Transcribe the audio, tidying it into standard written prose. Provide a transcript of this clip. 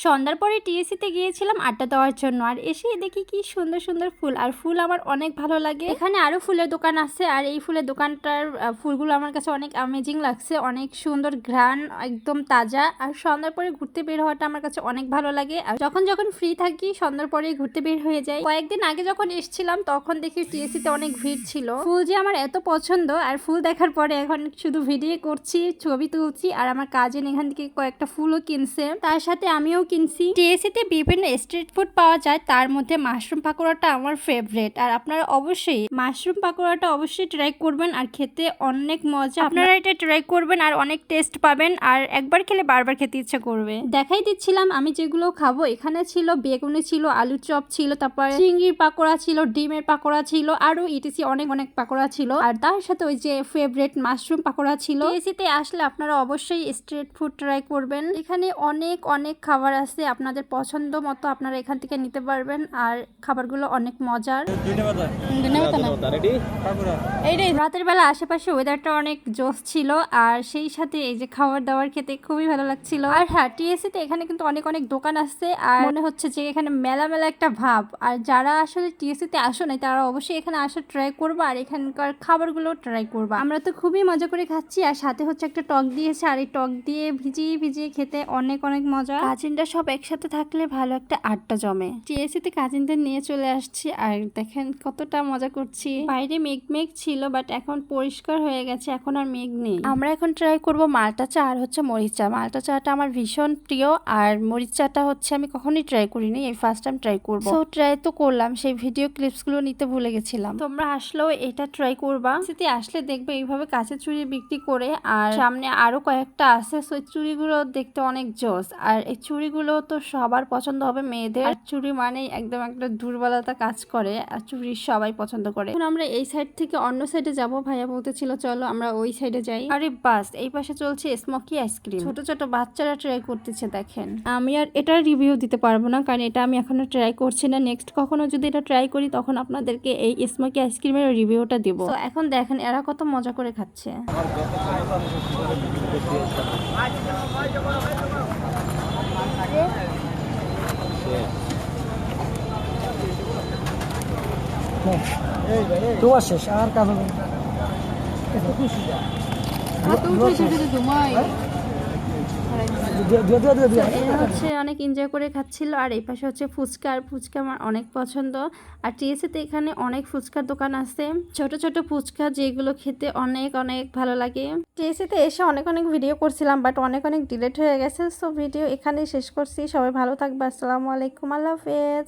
সন্ধ্যার পরে টিএসসিতে গিয়েছিলাম আড্ডা দেওয়ার জন্য, আর এসে দেখি কি সুন্দর সুন্দর ফুল, আর ফুল আমার অনেক ভালো লাগে। এখানে আরো ফুলের দোকান আছে, আর এই ফুলের দোকানটার ফুলগুলো আমার কাছে অনেক অ্যামেজিং লাগছে, অনেক সুন্দর ঘ্রাণ, একদম তাজা। আর সন্ধ্যার পরে ঘুরতে বের হওয়াটা আমার কাছে অনেক ভালো লাগে। আর যখন ফ্রি থাকি সন্ধ্যার পরে ঘুরতে বের হয়ে যাই। কয়েকদিন আগে যখন এসেছিলাম তখন দেখি টিএসসিতে অনেক ভিড় ছিল। ফুল যে আমার এত পছন্দ, আর ফুল দেখার পরে এখন শুধু ভিডিও করছি, ছবি তুলছি, আর আমার কাজিন এখান থেকে কয়েকটা ফুলও কিনছে, তার সাথে আমিও কিনছি। টিএসসিতে বিভিন্ন স্ট্রিট ফুড পাওয়া যায়, তার মধ্যে মাশরুম পাকোড়াটা আমার ফেভারিট। আর আপনারা অবশ্যই মাশরুম পাকোড়াটা অবশ্যই ট্রাই করবেন, আর খেতে অনেক মজা। আপনারা এটা ট্রাই করবেন আর অনেক টেস্ট পাবেন, আর একবার খেলে বারবার খেতে ইচ্ছা করবে। দেখাই দিচ্ছিলাম আমি যেগুলো খাবো। এখানে ছিল বেগুনি ছিল, আলু চপ ছিল, তারপরে চিংড়ির পাকোড়া ছিল, ডিমের পাকোড়া ছিল, আরো ইটিসি অনেক অনেক পাকোড়া ছিল, আর তার সাথে ওই যে ফেভারিট মাশরুম পাকোড়া ছিল। টিএসসিতে আসলে আপনারা অবশ্যই স্ট্রিট ফুড ট্রাই করবেন। এখানে অনেক অনেক খাবার আছে, আপনাদের পছন্দ মতো আপনারা এখান থেকে নিতে পারবেন, আর খাবারগুলো অনেক মজার। রাতের বেলা আশেপাশে ওয়েদারটা অনেক জোস ছিল, আর সেই সাথে এই যে খাবার দাবার খেতে খুবই ভালো লাগছিল। আর হ্যাঁ, টিএসসিতে এখানে কিন্তু অনেক অনেক দোকান আছে, আর মনে হচ্ছে যে এখানে মেলা মেলা একটা ভাব। আর যারা আসলে টিএসসিতে আসো নাই তারা অবশ্যই এখানে আসা ট্রাই করবা, আর এখানকার খাবারগুলো ট্রাই করবা। আমরা তো খুবই মজা করে খাচ্ছি, আর সাথে হচ্ছে একটা টক দিয়েছে, আর এই টক দিয়ে ভিজিয়ে ভিজিয়ে খেতে অনেক অনেক মজা। কাজিনরা সব একসাথে থাকলে ভালো একটা আড্ডা জমে। টিএসসিতে কাজিনদের নিয়ে চলে আসছি, আর দেখেন কতটা মজা করছি। বাইরে মেঘ মেঘ ছিল, বাট এখন পরিষ্কার হয়ে গেছে, এখন আর মেঘ নেই। আমরা এখন ট্রাই করব মালটা চা আর হচ্ছে মরিচ চা। মালটা চাটা আমার ভীষণ প্রিয়, আর মরিচ চাটা হচ্ছে আমি কখনোই ট্রাই করিনি, এই ফার্স্ট টাইম ট্রাই করবো। তো ট্রাই তো করলাম, সেই ভিডিও ক্লিপস গুলো নিতে ভুলে গেছিলাম। তোমরা আসলেও এটা ট্রাই করবা। সেটি আসলে দেখবে এইভাবে কাঁচের চুড়ি বিক্রি করে, আর সামনে আরো কয়েকটা আছে। সো চুড়িগুলো দেখতে অনেক জোস, আর এই চুড়িগুলো তো সবার পছন্দ হবে মেয়েদের। আর চুড়ি মানে একদম একটা দুর্বলতা কাজ করে, আর চুড়ি সবাই পছন্দ করে। এখন আমরা এই সাইড থেকে অন্য সাইডে যাব, ভাইয়া বলতেছিল চলো আমরা ওই সাইডে যাই। আরে বাস, এই পাশে চলছে স্মোকি আইসক্রিম, ছোট ছোট বাচ্চারা ট্রাই করতেছে। দেখেন আমি আর এটার রিভিউ দিতে পারবো না, কারণ এটা আমি এখনো ট্রাই করছি না। নেক্সট কখনো যদি এটা ট্রাই করি তখন আপনাদেরকে এই স্মোকি আইসক্রিমের রিভিউটা দিব। তো এখন দেখেন এরা কত মজা করে খাচ্ছে। তোমার শেষ আর কাজ হবে হচ্ছে অনেক এনজয় করে খাচ্ছিল, আর এই পাশে হচ্ছে ফুচকা, আর ফুচকা আমার অনেক পছন্দ। আর টিএসসিতে এখানে অনেক ফুচকার দোকান আছে, ছোট ছোট ফুচকা, যেগুলো খেতে অনেক অনেক ভালো লাগে। টিএসসিতে এসে অনেক অনেক ভিডিও করছিলাম, বাট অনেক অনেক ডিলেট হয়ে গেছে। সো ভিডিও এখানেই শেষ করছি। সবাই ভালো থাকবে, আসসালামু আলাইকুম, আল্লাহ হাফেজ।